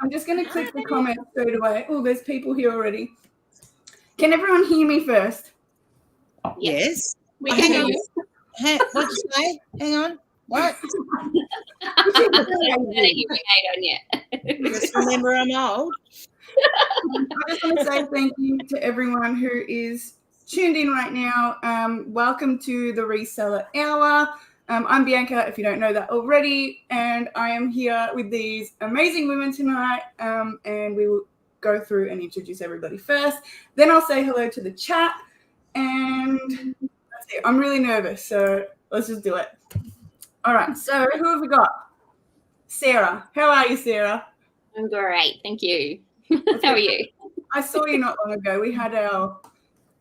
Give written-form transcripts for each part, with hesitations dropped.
I'm just going to click the comments straight away. Oh, there's people here already. Can everyone hear me first? Yes. We can hear you. What'd you say? Hang on. What? Just remember I'm old. I just want to say thank you to everyone who is tuned in right now. Welcome to the Reseller Hour. I'm Bianca, if you don't know that already, and I am here with these amazing women tonight, and we will go through and introduce everybody first. Then I'll say hello to the chat, and that's it. I'm really nervous, so let's just do it. All right, so who have we got? Sarah. How are you, Sarah? I'm great, thank you. How are you? I saw you not long ago. We had our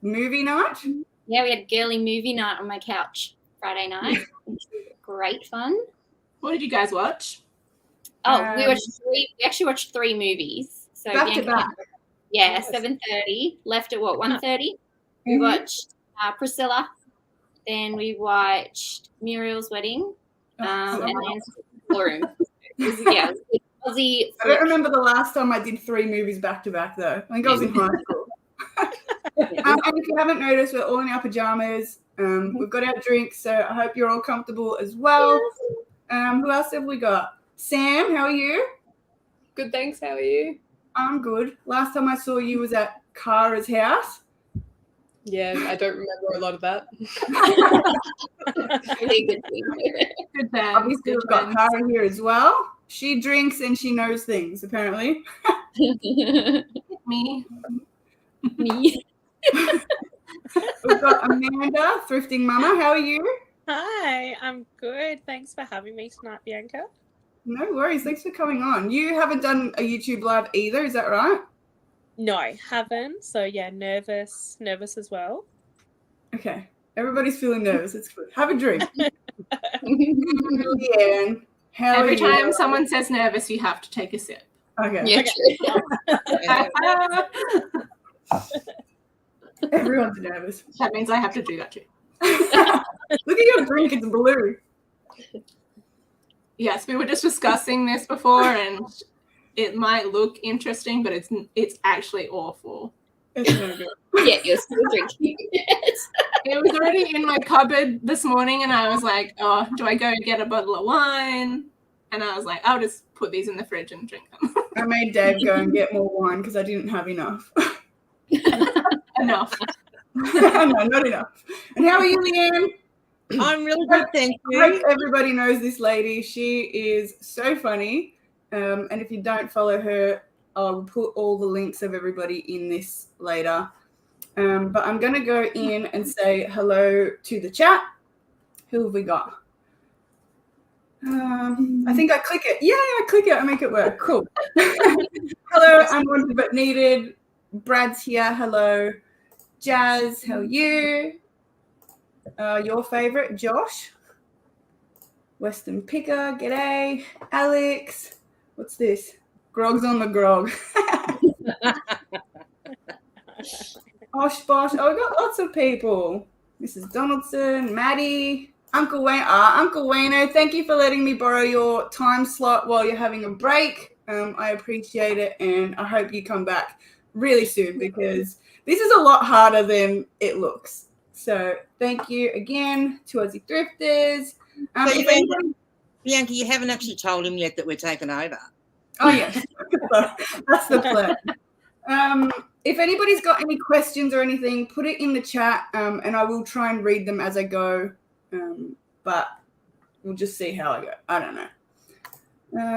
movie night. Yeah, we had girly movie night on my couch Friday night. Great fun. What did you guys watch? Oh, we actually watched 3 movies. So back to back. Yeah, 7:30. Left at what, 1:30? We watched Priscilla. Then we watched Muriel's Wedding. And then Ballroom. Yeah, Aussie. I don't remember the last time I did 3 movies back to back though. I think I was in high school. And if you haven't noticed, we're all in our pajamas. We've got our drinks, so I hope you're all comfortable as well. Who else have we got? Sam, how are you? Good, thanks. How are you? I'm good. Last time I saw you was at Kara's house. Yeah, I don't remember a lot of that. Really good thing. Good band. Obviously, we've got Kara here as well. She drinks and she knows things, apparently. Me. We've got Amanda, Thrifting Mama. How are you? Hi, I'm good. Thanks for having me tonight, Bianca. No worries. Thanks for coming on. You haven't done a YouTube live either, is that right? No, I haven't. So yeah, nervous as well. Okay. Everybody's feeling nervous. It's good. Have a drink. Leanne, how Every are you? time someone says nervous, you have to take a sip. Okay. Yeah, Everyone's nervous. That means I have to do that too. Look at your drink. It's blue. Yes, we were just discussing this before, and it might look interesting, but it's actually awful. It's no good. Yeah, you're still drinking it. It was already in my cupboard this morning, and I was like, oh, do I go get a bottle of wine? And I was like, I'll just put these in the fridge and drink them. I made Dave go and get more wine because I didn't have enough. Enough. No, not enough. And how are you, Leanne? I'm really good, thank I hope you. everybody knows this lady. She is so funny. And if you don't follow her, I'll put all the links of everybody in this later. But I'm going to go in and say hello to the chat. Who have we got? I think I click it. Yeah, I click it. I make it work. Cool. Hello, unwanted but needed. Brad's here. Hello. Jazz, how are you? Your favorite, Josh. Western Picker, g'day. Alex. What's this? Grog's on the grog. Osh Bosh. Oh, we got lots of people. Mrs. Donaldson, Maddie, Uncle Wayne. Uncle Wayno, thank you for letting me borrow your time slot while you're having a break. I appreciate it, and I hope you come back really soon because this is a lot harder than it looks. So thank you again to Aussie Thrifters. Bianca, you haven't actually told him yet that we're taking over. Oh, yes. That's the plan. If anybody's got any questions or anything, put it in the chat, and I will try and read them as I go. But we'll just see how I go. I don't know.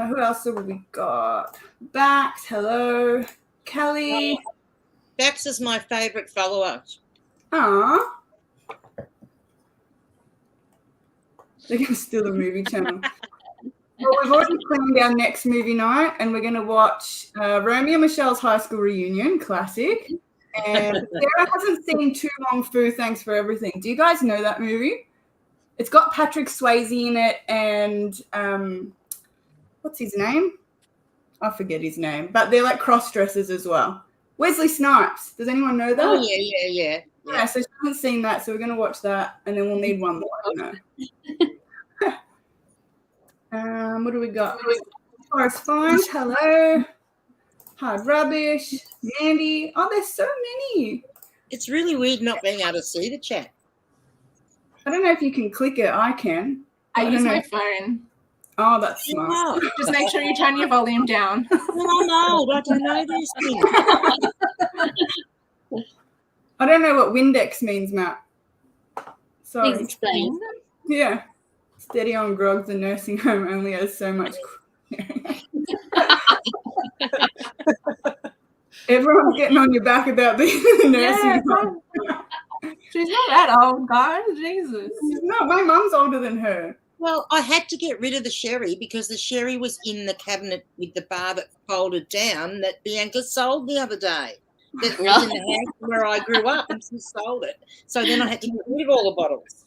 Who else have we got? Bax, hello. Kelly. Bax is my favourite follower. Aww. They're going to steal the movie channel. Well, we've already planned our next movie night, and we're going to watch Romeo and Michelle's High School Reunion, classic. And Sarah hasn't seen Too Long Fu, Thanks for Everything. Do you guys know that movie? It's got Patrick Swayze in it, and what's his name? I forget his name, but they're like cross-dressers as well. Wesley Snipes. Does anyone know that? Oh, yeah. Yeah, so she hasn't seen that, so we're going to watch that, and then we'll need one more. I don't know. What do we got? Forest Find, hello. Hard Rubbish, Mandy. Oh, there's so many. It's really weird not being able to see the chat. I don't know if you can click it. I can. I use don't my know. phone. Oh, that's smart. Wow. Just make sure you turn your volume down. Well, I'm old. I don't know these things. I don't know what Windex means, Matt. Please Sorry. explain. Yeah. Steady on grog, the nursing home only has so much. Everyone's getting on your back about being in the nursing home. She's not that old, guys. Jesus. No, my mum's older than her. Well, I had to get rid of the sherry because the sherry was in the cabinet with the bar that folded down that Bianca sold the other day. That was in the house where I grew up, and she sold it. So then I had to get rid of all the bottles.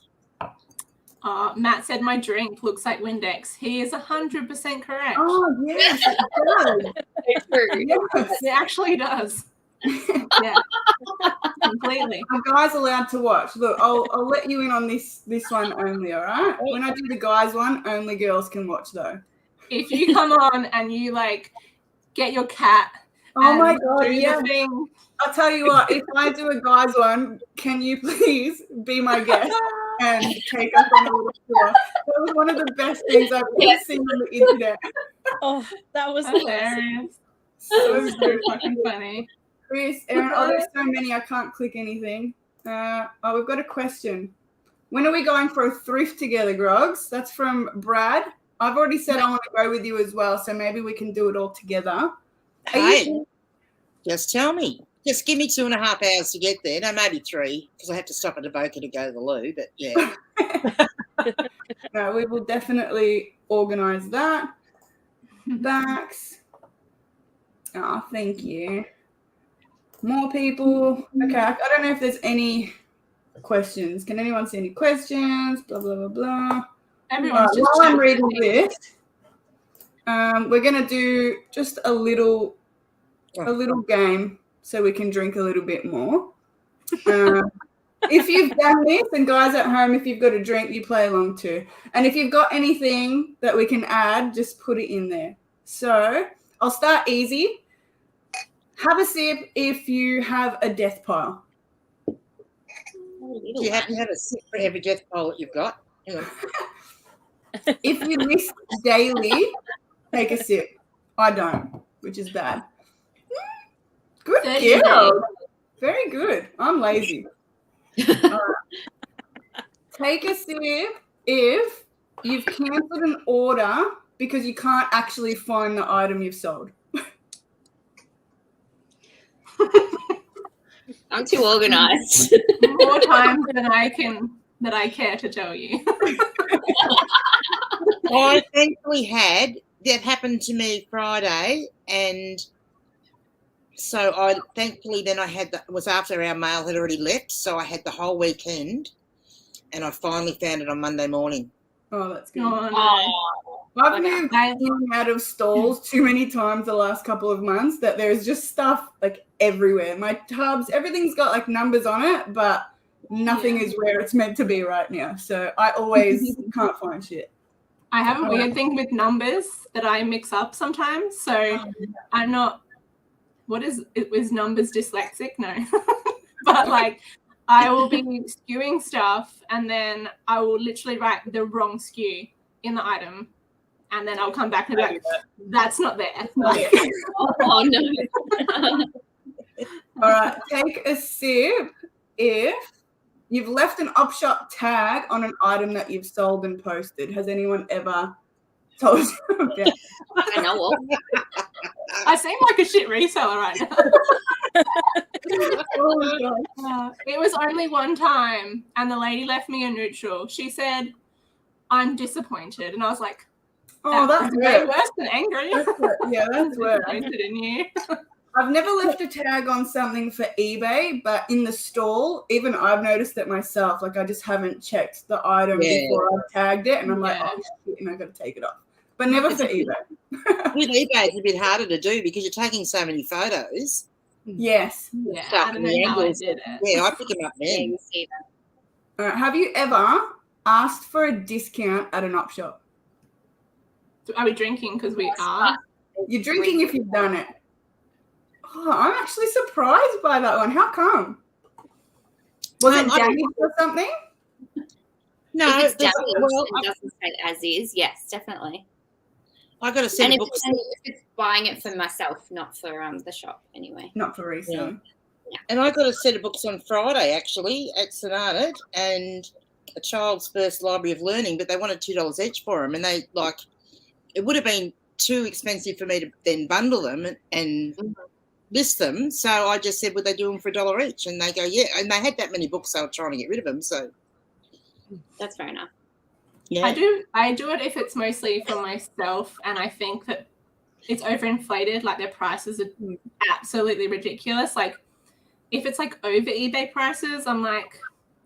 Matt said my drink looks like Windex. He is 100% correct. Oh, yes, it does. It's true. Yes. It actually does. Yeah, completely. Are guys allowed to watch? Look, I'll let you in on this one only, all right? When I do the guys one, only girls can watch, though. If you come on and you, like, get your cat Oh, and my God, do yeah. the thing. I'll tell you what, if I do a guys one, can you please be my guest and take us on a little tour? That was one of the best things I've ever seen on the internet. Oh, that was Hilarious. So So good. fucking funny. Chris, Aaron, oh, there's so many, I can't click anything. We've got a question. When are we going for a thrift together, Grogs? That's from Brad. I've already said I want to go with you as well, so maybe we can do it all together. Hey, just tell me. Just give me 2.5 hours to get there. No, maybe 3, because I have to stop at the Boca to go to the loo, but yeah. No, we will definitely organise that. Backs. Oh, thank you. More people. Okay, I don't know if there's any questions. Can anyone see any questions? Blah, blah, blah, blah. Everyone's just While I'm chatting. reading this, we're going to do just a little game so we can drink a little bit more. If you've done this, and guys at home, if you've got a drink, you play along too. And if you've got anything that we can add, just put it in there. So I'll start easy. Have a sip if you have a death pile. Do you have to have a sip for every death pile that you've got? Hang on. If you list daily, take a sip. I don't, which is bad. Good 30 girl. Very good. I'm lazy. Take a sip if you've cancelled an order because you can't actually find the item you've sold. I'm too organized. More times than I care to tell you. I thankfully had that happened to me Friday, and so I thankfully then I had it was after our mail had already left, so I had the whole weekend, and I finally found it on Monday morning. Oh, that's good. Oh, no. I've moved in and out of stalls too many times the last couple of months that there's just stuff like everywhere. My tubs, everything's got like numbers on it, but nothing is where it's meant to be right now. So I always can't find shit. I have a weird thing with numbers that I mix up sometimes. So I'm not, is numbers dyslexic? No. But like I will be skewing stuff and then I will literally write the wrong skew in the item. And then I'll come back and be like, that's not there. Like, Oh, no. All right, take a sip if you've left an op shop tag on an item that you've sold and posted. Has anyone ever told you about that? I know. I seem like a shit reseller right now. Oh my God. It was only one time and the lady left me a neutral. She said, I'm disappointed. And I was like, Oh, that's way weird. worse than angry. Yeah, that's weird. Disappointed in you. I've never left a tag on something for eBay, but in the stall, even I've noticed it myself. Like I just haven't checked the item before I've tagged it, and I'm like, oh shit, and I've got to take it off. But never for eBay. With eBay, it's a bit harder to do because you're taking so many photos. Yes. Yeah, Stuff I don't in the know how I angles. did it. Yeah, I pick them up Yeah, then. you see that. All right. Have you ever asked for a discount at an op shop? Are we drinking because we are? You're drinking if you've done it. Oh, I'm actually surprised by that one. How come? Was it damaged or something? No, if it's damaged well, and doesn't say as is, yes, definitely. I got a set And of if books. it's buying it for myself, not for the shop anyway. Not for resale. Yeah. And I got a set of books on Friday, actually, at St Arnaud, and a child's first library of learning, but they wanted $2 each for them. And they, like, it would have been too expensive for me to then bundle them and list them. So I just said, would they do them for $1 each? And they go, yeah. And they had that many books, they were trying to get rid of them. So that's fair enough. Yeah. I do it if it's mostly for myself, and I think that it's overinflated. Like, their prices are absolutely ridiculous. Like, if it's like over eBay prices, I'm like,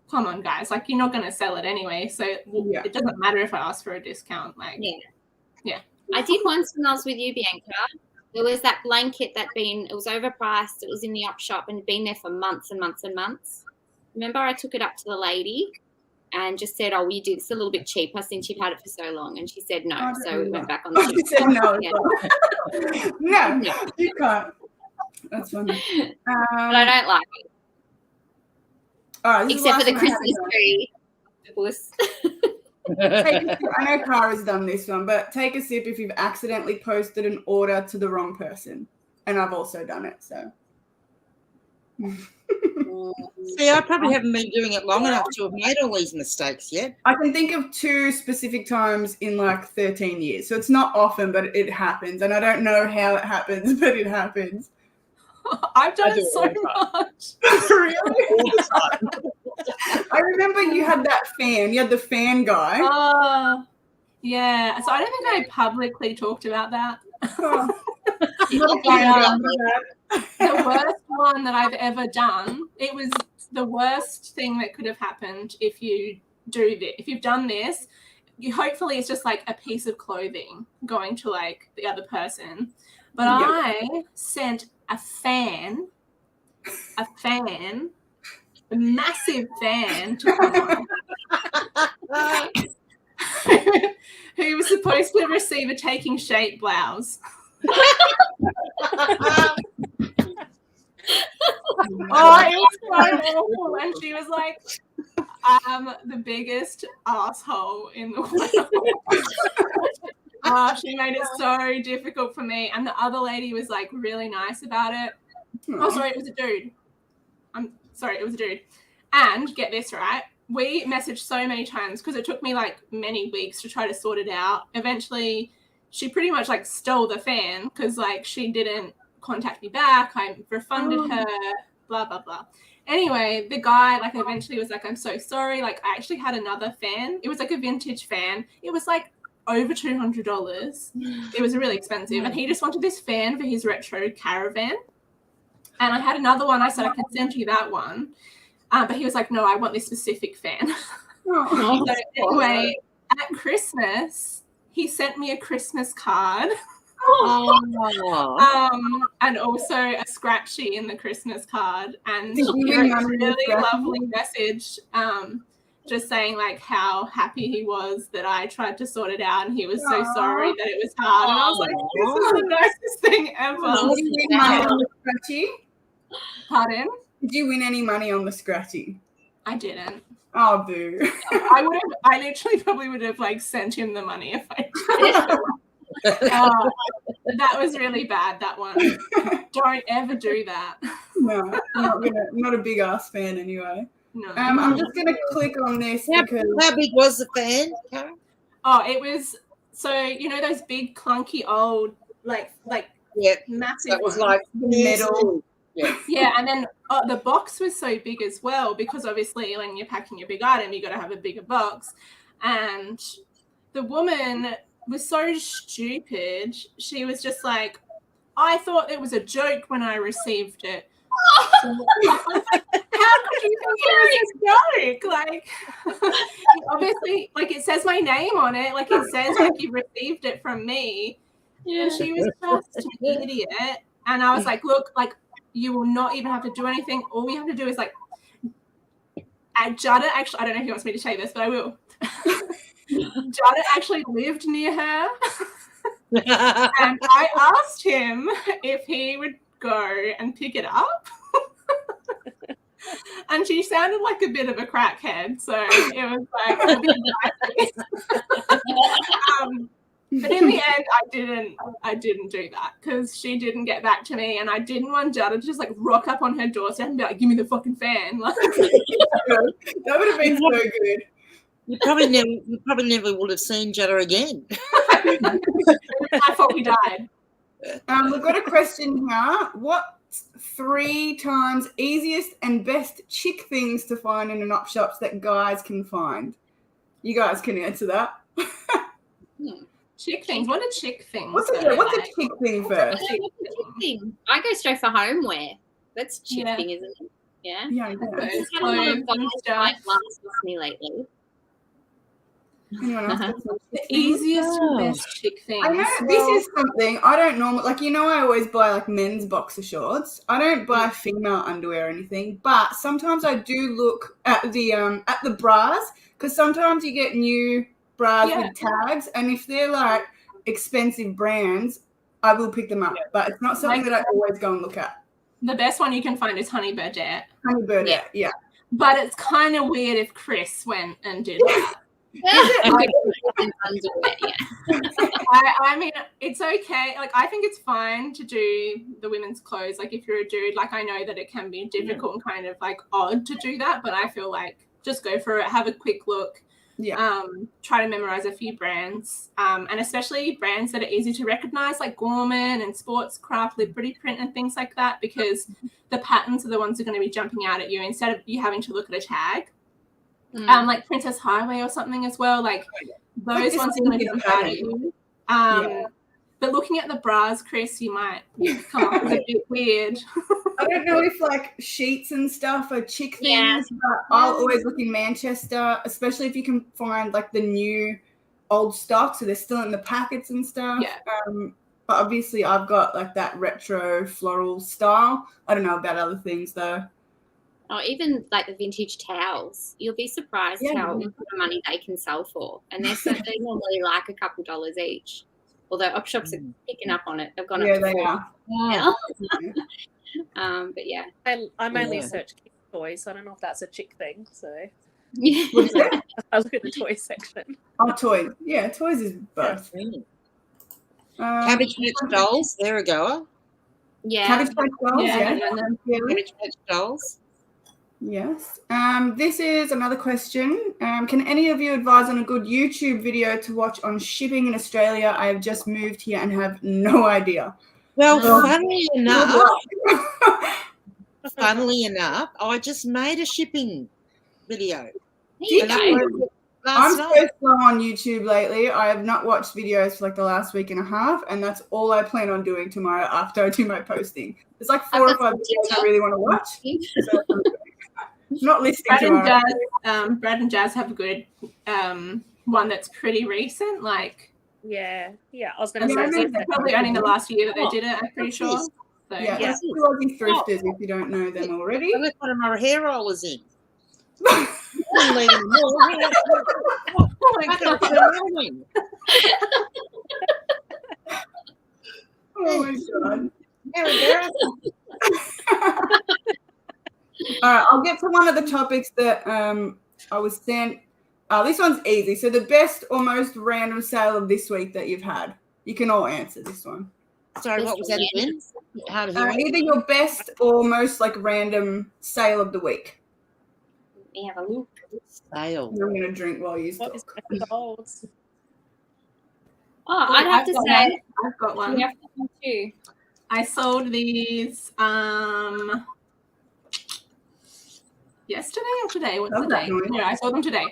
come on, guys, like, you're not going to sell it anyway, so it doesn't matter if I ask for a discount. Like, yeah. I did once when I was with you, Bianca. There was that blanket it was overpriced. It was in the op shop and had been there for months and months and months. Remember, I took it up to the lady and just said, "Oh, will you do this a little bit cheaper since you've had it for so long?" And she said no. So we went back on the She said no. Yeah. No, you can't. That's funny. But I don't like it. All right, Except for the Christmas tree. I know Kara's done this one, but take a sip if you've accidentally posted an order to the wrong person. And I've also done it, so. See, I probably haven't been doing it long enough to have made all these mistakes yet. I can think of 2 specific times in like 13 years. So it's not often, but it happens. And I don't know how it happens, but it happens. I've done it so much. Really? All the time. I remember you had that fan. You had the fan guy. Yeah. So I don't think I publicly talked about that. The worst one that I've ever done, it was the worst thing that could have happened if you do this. If you've done this, hopefully it's just like a piece of clothing going to like the other person. But I sent a massive fan to someone who was supposed to receive a Taking Shape blouse. Oh, it was so awful. And she was like, the biggest asshole in the world. She made it so difficult for me. And the other lady was like really nice about it. Oh, sorry, it was a dude. I'm sorry, it was a dude. And get this right, we messaged so many times because it took me like many weeks to try to sort it out. Eventually, she pretty much like stole the fan because like she didn't contact me back. I refunded her, blah, blah, blah. Anyway, the guy like eventually was like, I'm so sorry. Like, I actually had another fan. It was like a vintage fan. It was like over $200. It was really expensive. And he just wanted this fan for his retro caravan. And I had another one. I said, I can send you that one. But he was like, no, I want this specific fan. So anyway, at Christmas, he sent me a Christmas card. And also a scratchy in the Christmas card. And he wrote a really lovely message just saying like how happy he was that I tried to sort it out, and he was so sorry that it was hard. And I was like, this is the nicest thing ever. Did you win money on the scratchy? Pardon? Did you win any money on the scratchy? I didn't. Oh, boo. I literally probably would have like sent him the money if I did. That was really bad, that one. Don't ever do that. No, not a big ass fan anyway. No. I'm just gonna click on this because How big was the fan, Karen? Oh, it was those big clunky old like massive. That was like metal. Yeah, and then the box was so big as well because obviously when you're packing a big item, you got to have a bigger box. And the woman was so stupid. She was just like, I thought it was a joke when I received it. How could you think it was a joke? Like, obviously, like it says my name on it. Like it says like you received it from me. Yeah. And she was just an idiot. And I was like, look, like you will not even have to do anything. All you have to do is like, Jada actually, I don't know if he wants me to say this, but I will. Jada actually lived near her. And I asked him if he would go and pick it up. And she sounded like a bit of a crackhead, so it was like a bit dicey. But in the end, I didn't do that because she didn't get back to me, and I didn't want Jada to just like rock up on her doorstep and be like, "Give me the fucking fan." Like, that would have been so good. You probably never would have seen Jada again. I thought we died. We've got a question here. What 3 times easiest and best chick things to find in an op shops that guys can find? You guys can answer that. Chick things. What are chick things? What's a chick thing first? I go straight for homeware. That's chick thing, isn't it? Yeah. Yeah, I've had a lot of guys like last with me lately. The easiest and best chick thing. I know this is something I don't normally like. I always buy like men's boxer shorts. I don't buy female underwear or anything, but sometimes I do look at the bras because sometimes you get new bras with tags, and if they're like expensive brands, I will pick them up. But it's not something that I always go and look at. The best one you can find is Honey Birdette. Honey Birdette, yeah. But it's kind of weird if Chris went and did that. I mean, it's okay. Like, I think it's fine to do the women's clothes. Like, if you're a dude, like, I know that it can be difficult and kind of like odd to do that, but I feel like just go for it. Have a quick look. Yeah. Try to memorize a few brands, and especially brands that are easy to recognize, like Gorman and Sportscraft, Liberty Print, and things like that, because the patterns are the ones that are going to be jumping out at you instead of you having to look at a tag. Like Princess Highway or something as well. Like those ones are going to jump out at you. But looking at the bras, Chris, you might come up with a bit weird. I don't know if like sheets and stuff are chick things, but I'll always look in Manchester, especially if you can find like the new old stock, so they're still in the packets and stuff. Yeah. But obviously I've got like that retro floral style. I don't know about other things though. Or even like the vintage towels. You'll be surprised how much money they can sell for. And they're normally like a couple dollars each. Although op shops are picking up on it. They've gone up to they $4 are. now. But yeah. I mainly search kids' toys. I don't know if that's a chick thing. So Yeah. I look at the toy section. Oh, toys. Yeah, toys is both. Cabbage Patch Dolls, there we go. Yeah. Cabbage Patch Dolls, Cabbage Patch Dolls. Yes. This is another question. Can any of you advise on a good YouTube video to watch on shipping in Australia? I have just moved here and have no idea. Well, funnily enough, I just made a shipping video. I'm so slow on YouTube lately. I have not watched videos for like the last week and a half, and that's all I plan on doing tomorrow after I do my posting. There's like 4 or 5 videos I really want to watch. So not listening to Brad and Jazz have a good one that's pretty recent. Like, I was going to say it's probably only the last year that they did it. I'm pretty sure. So, that's the Aussie thrifters. If you don't know them already, Let's put my hair rollers in. Oh my God! Oh my God! All right, I'll get to one of the topics that I was sent. This one's easy. So the best or most random sale of this week that you've had. You can all answer this one. Sorry, what was that again? Either your best or most like random sale of the week. We have a look. Sale. I'm going to drink while you talk. I'd have to say I've got one. We have one too. I sold these yesterday or today? What's the day? Yeah, I sold them today.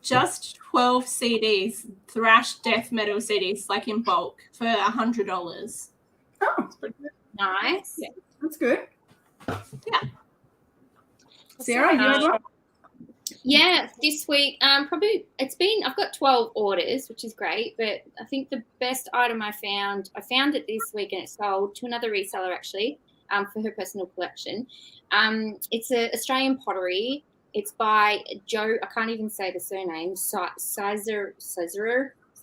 Just 12 CDs, thrash death metal CDs, like in bulk, for $100. Oh, that's pretty good. Nice. Yeah, that's good. Yeah. Sarah, you have one? Yeah, this week, I've got 12 orders, which is great, but I think the best item I found it this week and it sold to another reseller actually, for her personal collection. It's an Australian pottery. It's by Joe, I can't even say the surname, Sizer,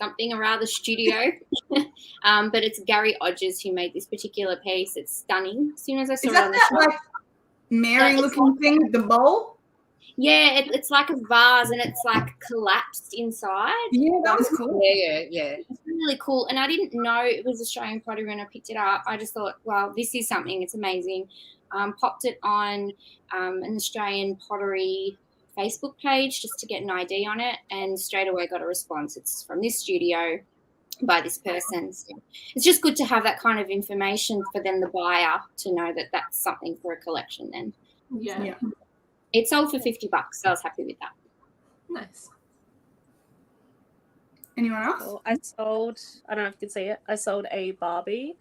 something or rather studio. But it's Gary Odgers who made this particular piece. It's stunning. As soon as I saw Is it on that the that shop, like Mary-looking thing with the bowl? yeah, it's like a vase and it's like collapsed inside. Yeah, that was cool. Yeah. It's really cool. And I didn't know it was Australian pottery when I picked it up. I just thought, well, this is something. It's amazing. Popped it on an Australian pottery Facebook page just to get an ID on it, and straight away got a response. It's from this studio by this person. So it's just good to have that kind of information for then the buyer to know that that's something for a collection then. Yeah. It sold for $50, so I was happy with that. Nice. Anyone else? Cool. I don't know if you can see it. I sold a Barbie.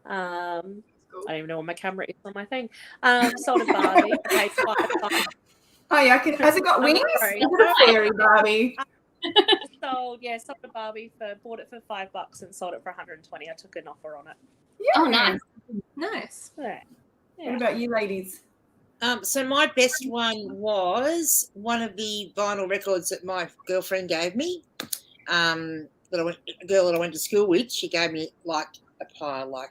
I don't even know where my camera is on my thing. Sold a Barbie. I paid $5. Oh yeah, has it got wings? sorry. Is it a fairy Barbie? Sold a Barbie bought it for $5 and sold it for $120. I took an offer on it. Yeah. Oh, nice. Nice. Yeah. What about you ladies? So my best one was one of the vinyl records that my girlfriend gave me. A girl that I went to school with. She gave me like a pile like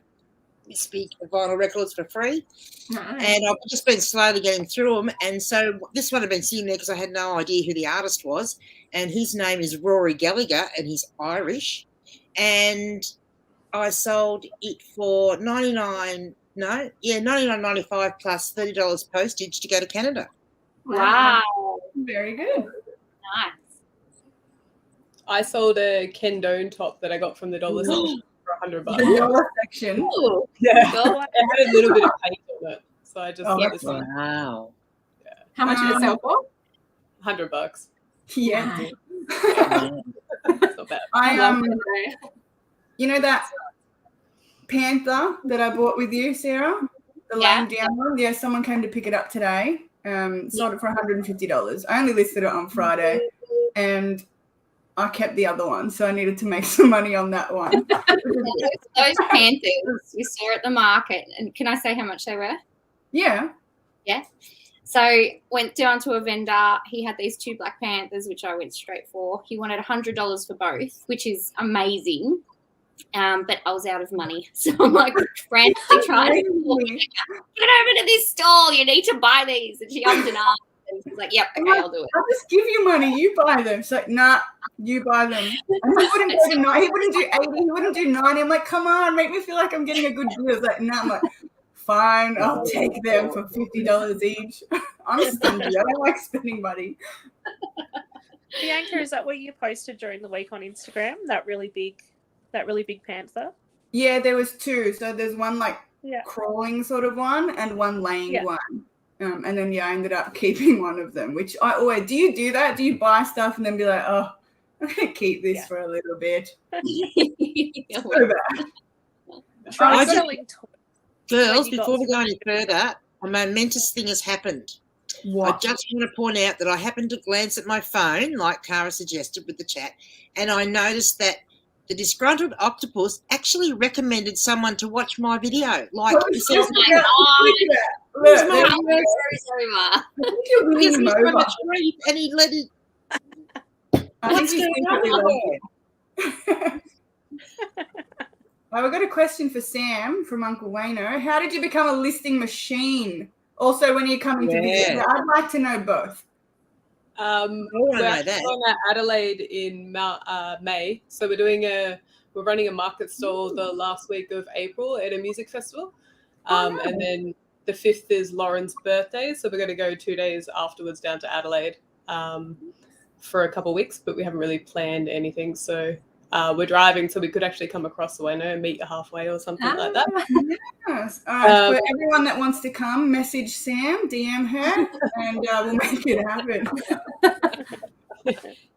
this big of vinyl records for free. Nice. And I've just been slowly getting through them. And so this one had been sitting there because I had no idea who the artist was. And his name is Rory Gallagher, and he's Irish. And I sold it for $99.95 plus $30 postage to go to Canada. Wow. Very good. Nice. I sold a Ken Doan top that I got from the dollar section for $100. The dollar section. Ooh. Yeah, Cool. it had a little bit of paint on it, so I just Oh, let that's this one Wow. How much did it sell for? $100. Yeah. It's not bad. You know that panther that I bought with you, Sarah? The laying down one? Yeah, someone came to pick it up today. Sold it for $150. I only listed it on Friday, and I kept the other one, so I needed to make some money on that one. Those panthers we saw at the market, and can I say how much they were? Yeah. So went down to a vendor. He had these 2 black panthers, which I went straight for. He wanted $100 for both, which is amazing. But I was out of money, so I'm like frantically trying to get over to this stall. You need to buy these, and she ummed and ahed. And she's like, "Yep, okay, I'll do it." I'll just give you money. You buy them. She's like, nah, you buy them. And he wouldn't go to 9. He wouldn't do 80. He wouldn't do 90. I'm like, come on, make me feel like I'm getting a good deal. It's like, nah. I'm like, fine, I'll take them for $50 each. I'm stingy. I don't like spending money. Bianca, is that what you posted during the week on Instagram? That really big panther? Yeah, there was 2. So there's one like crawling sort of one and one laying one. And then I ended up keeping one of them, which I always do. You do that? Do you buy stuff and then be like, oh, I'm gonna keep this for a little bit? So bad. Girls, before we go any further, a momentous thing has happened. What? I just want to point out that I happened to glance at my phone, like Tara suggested with the chat, and I noticed that the disgruntled octopus actually recommended someone to watch my video. Like, he says, Oh my God. Look, he's from a tree and he let it. What's going on? I've got a question for Sam from Uncle Wayno. How did you become a listing machine? Also, when you're coming to visit, I'd like to know both. We're actually going to Adelaide in May, so we're running a market stall the last week of April at a music festival, and then the 5th is Lauren's birthday, so we're going to go 2 days afterwards down to Adelaide for a couple of weeks, but we haven't really planned anything, so we're driving, so we could actually come across the way and meet you halfway or something like that. Yes. All right, for everyone that wants to come, message Sam, DM her, and we'll make it happen.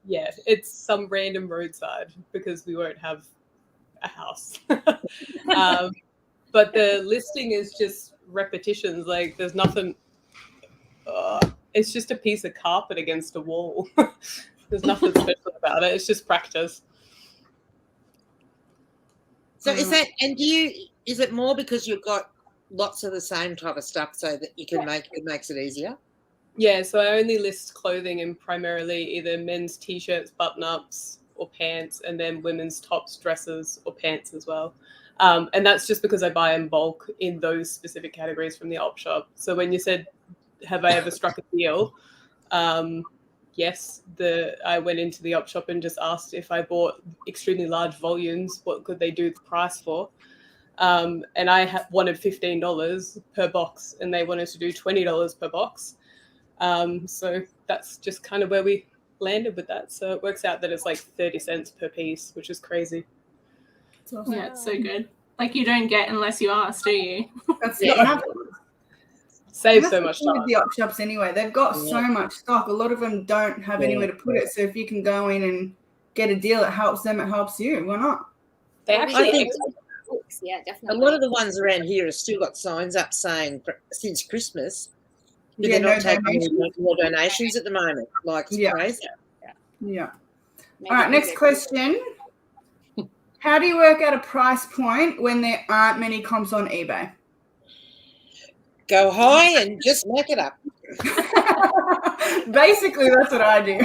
Yeah, it's some random roadside because we won't have a house. But the listing is just repetitions. Like, there's nothing. It's just a piece of carpet against a wall. There's nothing special about it. It's just practice. So is it more because you've got lots of the same type of stuff so that you can it makes it easier? Yeah, so I only list clothing and primarily either men's t-shirts, button-ups, or pants, and then women's tops, dresses, or pants as well. And that's just because I buy in bulk in those specific categories from the op shop. So when you said, have I ever struck a deal? Yes, I went into the op shop and just asked if I bought extremely large volumes, what could they do the price for? And I wanted $15 per box, and they wanted to do $20 per box. So that's just kind of where we landed with that. So it works out that it's like 30 cents per piece, which is crazy. Awesome. Yeah, it's so good. Like, you don't get unless you ask, do you? That's Save so much time. With the op shops anyway, they've got so much stock. A lot of them don't have anywhere to put it. So if you can go in and get a deal, it helps them. It helps you. Why not? They actually. I think Yeah, definitely. a lot of the ones around here have still got signs up saying since Christmas. But Yeah, they're not no taking donations. any more donations at the moment. Like, it's crazy. Yeah. Maybe All right, next question. How do you work out a price point when there aren't many comps on eBay? Go high and just make it up. Basically, that's what I do.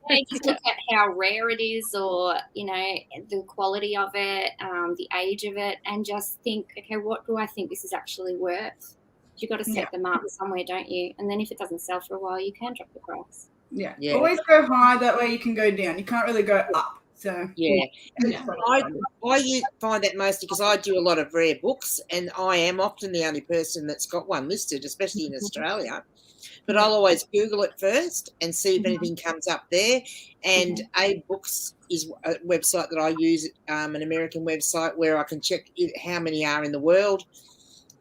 You just look at how rare it is, or the quality of it, the age of it, and just think, okay, what do I think this is actually worth? You've got to set them up somewhere, don't you? And then if it doesn't sell for a while, you can drop the price. Yeah. Always go high. That way you can go down. You can't really go up. So I find that mostly because I do a lot of rare books, and I am often the only person that's got one listed, especially in Australia. But I'll always Google it first and see if anything comes up there. And A Books is a website that I use, an American website where I can check how many are in the world,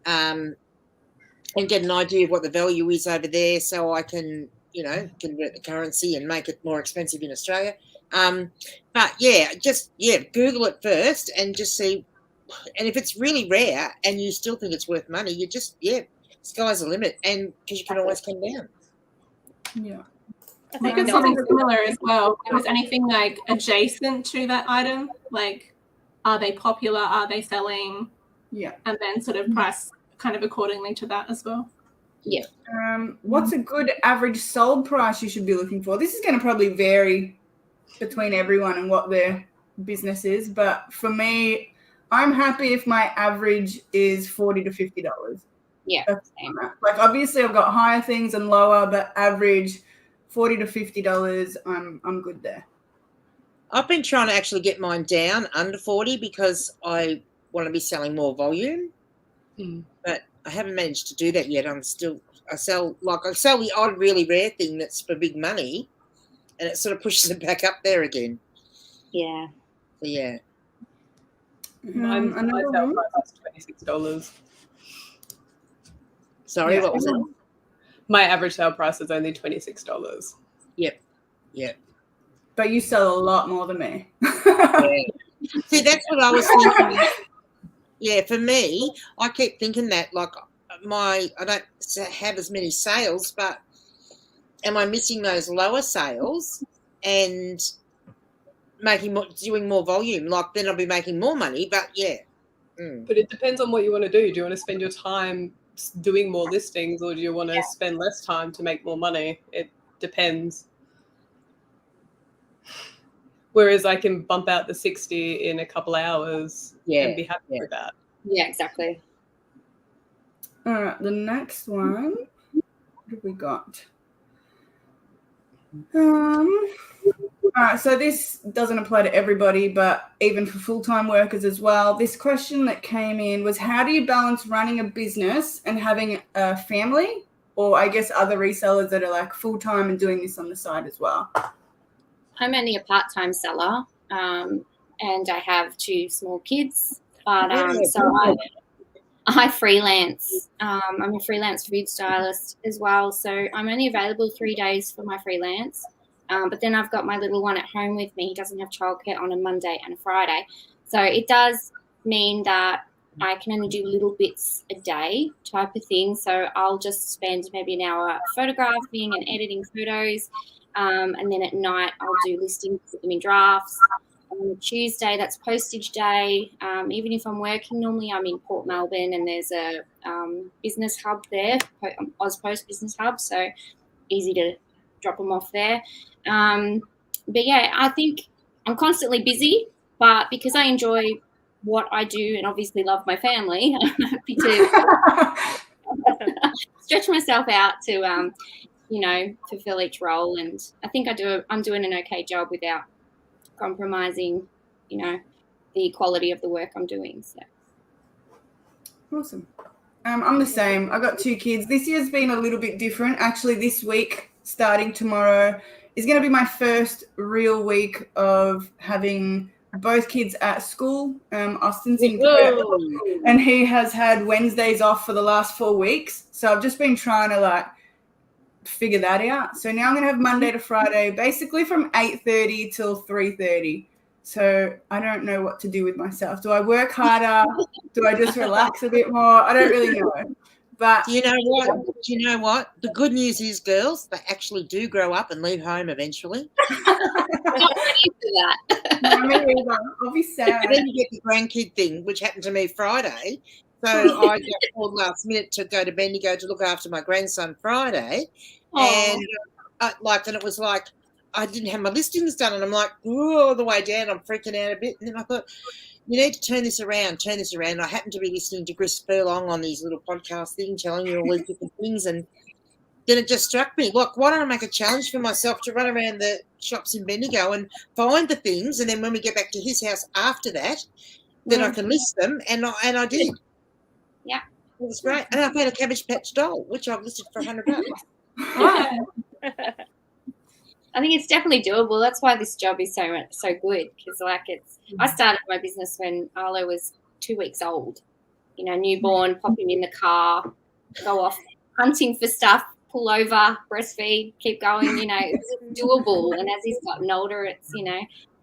and get an idea of what the value is over there, so I can, convert the currency and make it more expensive in Australia. But Google it first and just see. And if it's really rare and you still think it's worth money, you just sky's the limit, and because you can always come down. Yeah. I think it's something similar as well. If there's anything like adjacent to that item, like, are they popular? Are they selling? Yeah. And then sort of price kind of accordingly to that as well. Yeah. What's a good average sold price you should be looking for? This is going to probably vary between everyone and what their business is, but for me, I'm happy if my average is $40 to $50. Yeah. Like, obviously I've got higher things and lower, but average $40 to $50, I'm good there. I've been trying to actually get mine down under 40 because I want to be selling more volume, but I haven't managed to do that yet. I sell the odd really rare thing that's for big money, and it sort of pushes it back up there again. Yeah. So, yeah. My sale price is $26. Sorry, what was it? My average sale price is only $26. Yep. But you sell a lot more than me. See, that's what I was thinking. Yeah, for me, I keep thinking that, like, I don't have as many sales, but am I missing those lower sales and doing more volume? Like, then I'll be making more money, but But it depends on what you want to do. Do you want to spend your time doing more listings, or do you want to spend less time to make more money? It depends. Whereas I can bump out the 60 in a couple hours and be happy with that. Yeah, exactly. All right, the next one. What have we got? All right, so this doesn't apply to everybody, but even for full-time workers as well. This question that came in was, how do you balance running a business and having a family, or I guess other resellers that are like full-time and doing this on the side as well? I'm only a part-time seller, and I have 2 small kids, but I freelance. I'm a freelance food stylist as well, so I'm only available 3 days for my freelance. But then I've got my little one at home with me. He doesn't have childcare on a Monday and a Friday. So it does mean that I can only do little bits a day type of thing. So I'll just spend maybe an hour photographing and editing photos. And then at night I'll do listings, put them in drafts. On Tuesday, that's postage day. Even if I'm working, normally I'm in Port Melbourne, and there's a business hub there, AusPost Business Hub. So easy to drop them off there. But yeah, I think I'm constantly busy, but because I enjoy what I do and obviously love my family, I'm happy to stretch myself out to, fulfill each role. And I think I'm doing an okay job without compromising, the quality of the work I'm doing. So. Awesome. I'm the same. I got 2 kids. This year's been a little bit different. Actually, this week, starting tomorrow, is going to be my first real week of having both kids at school. Austin's in Perth, and he has had Wednesdays off for the last 4 weeks. So I've just been trying to figure that out. So now I'm going to have Monday to Friday, basically from 8:30 till 3:30. So I don't know what to do with myself. Do I work harder? Do I just relax a bit more? I don't really know. But Do you know what? The good news is, girls, they actually do grow up and leave home eventually. Not ready for that. No, me either. I'll be sad. And then you get the grandkid thing, which happened to me Friday. So I got called last minute to go to Bendigo to look after my grandson Friday. And and it was like, I didn't have my listings done, and I'm like, all the way down, I'm freaking out a bit. And then I thought, you need to turn this around. I happened to be listening to Chris Furlong on these little podcast things, telling you all these different things, and then it just struck me, look, why don't I make a challenge for myself to run around the shops in Bendigo and find the things, and then when we get back to his house after that, then I can list them, and I did. Yeah. It was great. And I've had a Cabbage Patch doll, which I've listed for $100. I think it's definitely doable. That's why this job is so good, because I started my business when Arlo was 2 weeks old. Newborn, pop him in the car, go off hunting for stuff, pull over, breastfeed, keep going. It's doable. And as he's gotten older, it's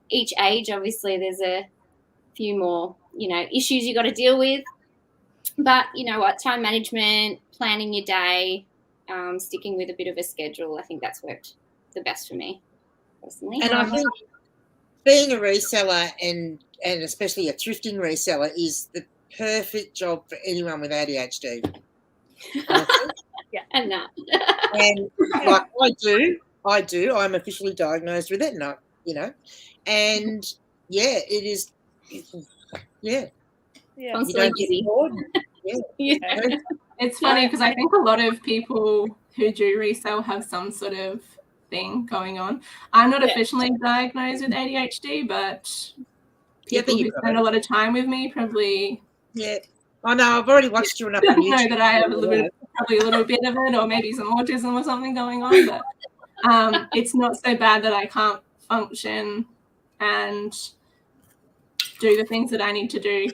each age obviously there's a few more issues you got to deal with. But time management, planning your day, sticking with a bit of a schedule, I think that's worked the best for me personally. And I think being a reseller and especially a thrifting reseller is the perfect job for anyone with ADHD. Yeah, and that. And I do. I'm officially diagnosed with it, and it is. Yeah. Yeah. You don't get bored. Yeah. It's funny because I think a lot of people who do resell have some sort of thing going on. I'm not officially diagnosed with ADHD, but people who spend a lot of time with me probably. Yeah, I know. I've already watched you enough on YouTube. Know that I have probably a little bit of it, or maybe some autism or something going on. But it's not so bad that I can't function and do the things that I need to do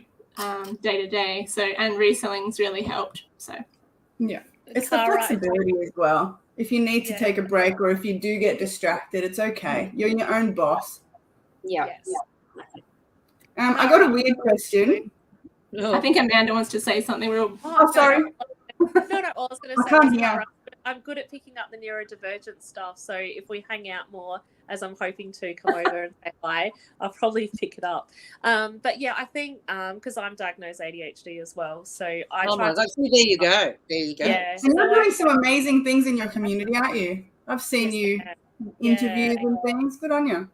day to day. So, and reselling's really helped. So, yeah, it's the flexibility as well. If you need to take a break, or if you do get distracted, it's okay. You're your own boss. Yeah. Yes. I got a weird question. I think Amanda wants to say something real. Oh, sorry. No, I was going to say I'm good at picking up the neurodivergent stuff. So if we hang out more, as I'm hoping to come over and say hi, I'll probably pick it up. But yeah, I think because I'm diagnosed ADHD as well, so I try. There you go. Yeah, and you're doing some amazing things in your community, aren't you? I've seen you interviews and things. Good on you.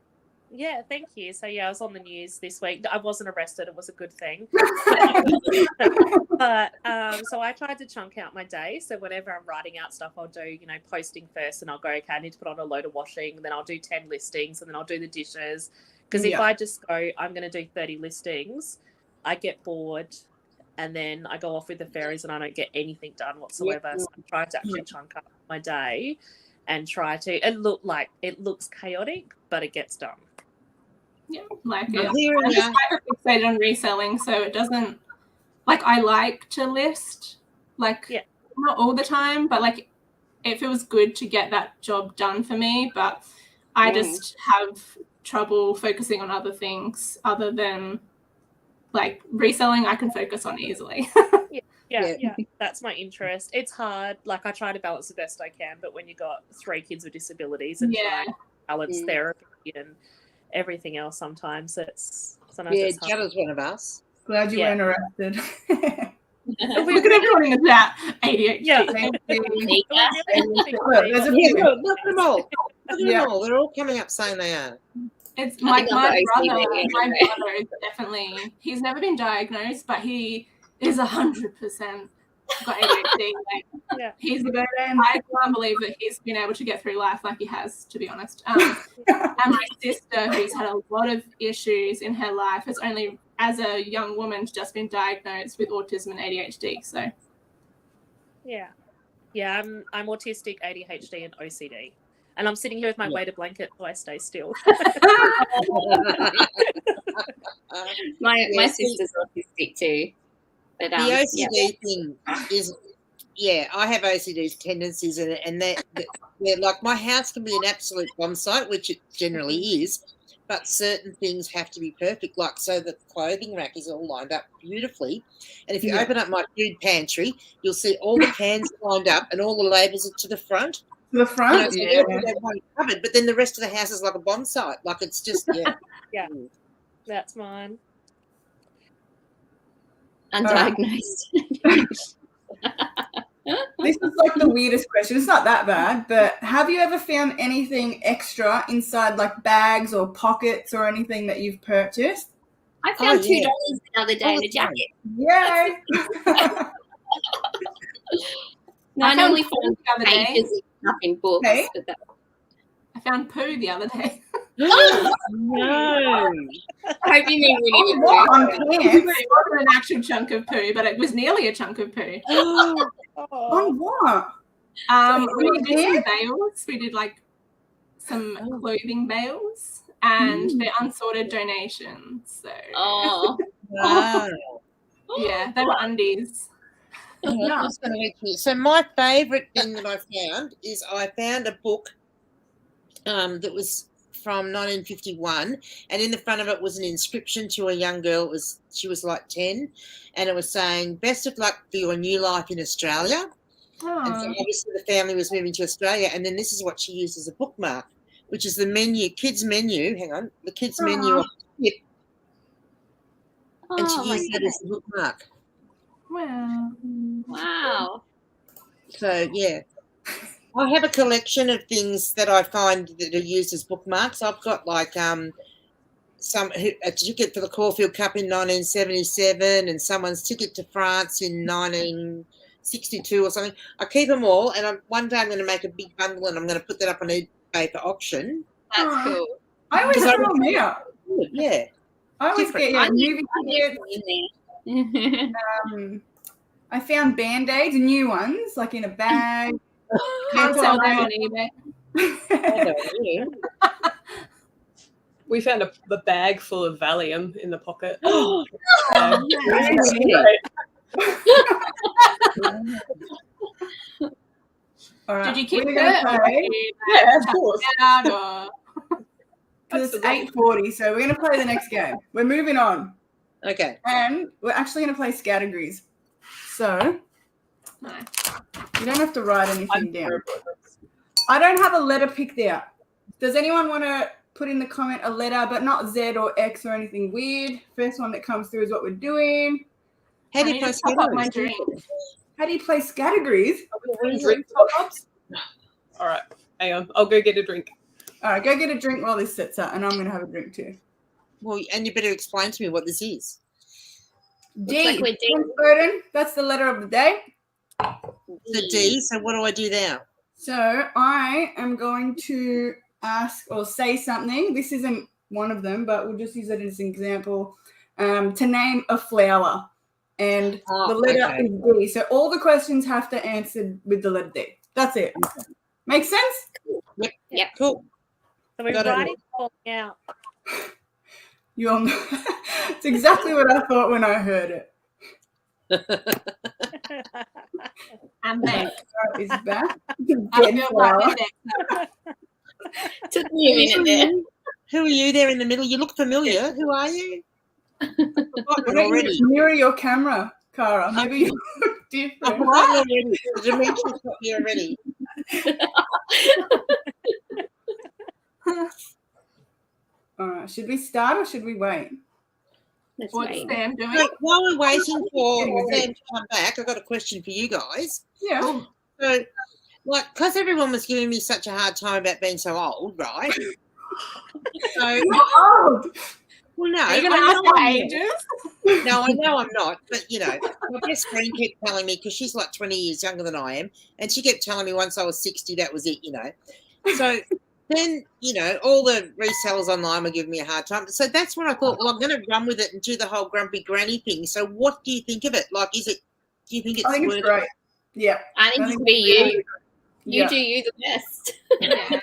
Yeah, thank you. So yeah, I was on the news this week. I wasn't arrested. It was a good thing. But so I tried to chunk out my day. So whenever I'm writing out stuff, I'll do, posting first, and I'll go, okay, I need to put on a load of washing. And then I'll do 10 listings, and then I'll do the dishes. Because if I just go, I'm going to do 30 listings, I get bored, and then I go off with the fairies, and I don't get anything done whatsoever. So I try to actually chunk up my day and try to. It looks chaotic, but it gets done. Yeah, I'm just quite fixated on reselling, so it doesn't I like to list, not all the time, but it feels good to get that job done for me. But I just have trouble focusing on other things other than reselling. I can focus on easily. Yeah, that's my interest. It's hard. I try to balance the best I can, but when you got 3 kids with disabilities and try to balance therapy and everything else, sometimes it's hard. Jada's one of us. Glad you weren't arrested. Look at everyone in the chat. ADHD. Yeah. Look at them all. They're all coming up saying they are. It's my brother is definitely, he's never been diagnosed, but he is 100% got ADHD. Like, he's I can't believe that he's been able to get through life like he has, to be honest. And my sister, who's had a lot of issues in her life, has only, as a young woman, just been diagnosed with autism and ADHD. So, yeah, I'm autistic, ADHD, and OCD. And I'm sitting here with my weighted blanket, so I stay still. my sister's autistic too. But, the OCD thing is, I have OCD tendencies, and they're like, my house can be an absolute bomb site, which it generally is, but certain things have to be perfect. Like, so the clothing rack is all lined up beautifully, and if you open up my food pantry, you'll see all the cans lined up, and all the labels are to the front. The front, covered, but then the rest of the house is like a bomb site. Like, it's just That's mine. Undiagnosed. This is like the weirdest question. It's not that bad, but have you ever found anything extra inside, like bags or pockets or anything that you've purchased? I found $2 the other day in a jacket. Yay! No, I normally find the other day. Nothing books. Okay. But I found poo the other day. No. I hope you mean really good On pants? It wasn't an actual chunk of poo, but it was nearly a chunk of poo. On what? We did some bales. We did like some clothing bales, and they're unsorted donations. So Wow. yeah, they were undies. So my favourite thing that I found is I found a book that was from 1951, and in the front of it was an inscription to a young girl. She was like 10, and it was saying, "Best of luck for your new life in Australia." And so obviously the family was moving to Australia, and then this is what she used as a bookmark, which is the kids menu. Hang on, the kids menu on the tip, and she used that as a bookmark. Wow. So yeah, I have a collection of things that I find that are used as bookmarks. I've got like a ticket for the Caulfield Cup in 1977, and someone's ticket to France in 1962 or something. I keep them all, and one day I'm going to make a big bundle, and I'm going to put that up on eBay for auction. That's cool. I always have them here. Yeah. I always get movie tickets. I found Band-Aids, new ones, like in a bag. Can't sell them on eBay. We found a bag full of Valium in the pocket. All right. Did you keep it? Yeah, of course. Because it's 8:40, so we're going to play the next game. We're moving on. Okay. And we're actually going to play Scattergories. So you don't have to write anything down. I don't have a letter picked out. Does anyone want to put in the comment a letter, but not Z or X or anything weird? First one that comes through is what we're doing. How do you play Scattergories? How do you play Scattergories? All right, hang on. I'll go get a drink. All right, go get a drink while this sets up, and I'm going to have a drink too. Well, and you better explain to me what this is. D. Burden. That's the letter of the day. The D. So what do I do now? So I am going to ask or say something. This isn't one of them, but we'll just use it as an example. To name a flower. And the letter is D. So all the questions have to answer with the letter D. That's it. Make sense? Yep. Cool. So we're writing falling out. It's exactly what I thought when I heard it. I'm back. Is back. Took me a minute there. Who are you there in the middle? You look familiar. Who are you? Already. Mirror your camera, Cara. Maybe you look different. Already. The dimension's got me already. All right. Should we start or should we wait? What's Sam doing? So while we're waiting for Sam to come back, I've got a question for you guys. Yeah. So, because everyone was giving me such a hard time about being so old, right? So, Oh, well, no, Are you I going to ask know our I'm not. ages? No, I know I'm not, but my best friend kept telling me, because she's like 20 years younger than I am, and she kept telling me once I was 60, that was it. So then, all the resellers online were giving me a hard time. So that's when I thought, well, I'm going to run with it and do the whole grumpy granny thing. So what do you think of it? Like, do you think it's I think worth it's great. Yeah. I think it's be you. You Yeah. do you the best. Yeah.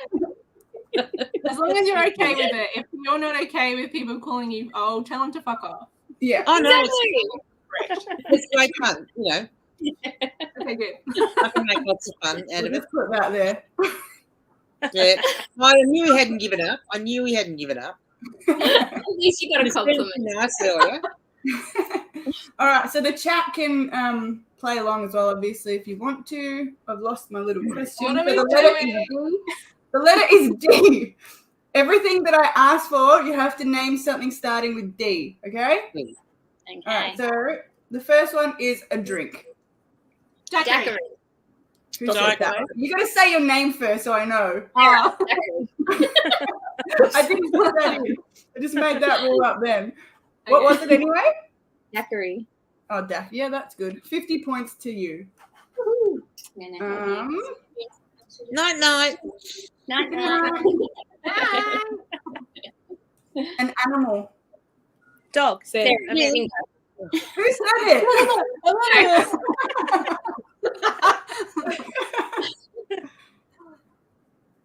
As long as you're okay with it. If you're not okay with people calling you old, tell them to fuck off. Yeah. Oh, no, Exactly. it's great fun, Okay, good. I can make lots of fun out We'll of it. just put that there. Yeah. I knew he hadn't given up. At least you got a It's been compliment. nice earlier. All right, so the chat can play along as well, obviously, if you want to. I've lost my little question. What are So we the letter doing? is D. The letter is D. Everything that I ask for, you have to name something starting with D, okay? Okay. All right, so the first one is a drink. Daiquiri. Who said that? You got to say your name first so I know. Oh. I didn't put that in. I just made that rule up then. What was it anyway? Daiquiri. Oh, Daff. Yeah, that's good. 50 points to you. Night. Night. An animal. Dog. Sarah, Amanda. Who said it?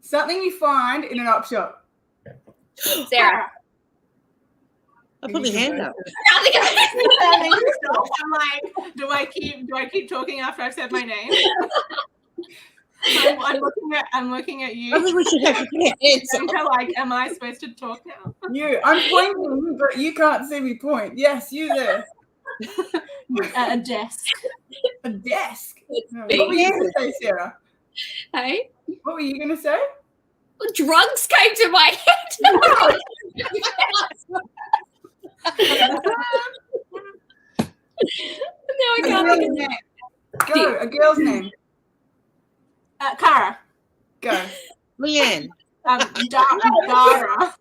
Something you find in an op shop. Sarah. I put my hand up. I'm like, do I keep talking after I've said my name? I'm looking at you. I think we should have your hands up. I'm like, am I supposed to talk now? I'm pointing, but you can't see me point. Yes, you there. A desk. A desk. What big. were you going to say, Sarah? Hey? What were you going to say? Drugs came to my head. No, I can't think of it. Go, a girl's name. Cara. Go. Leanne. Dara.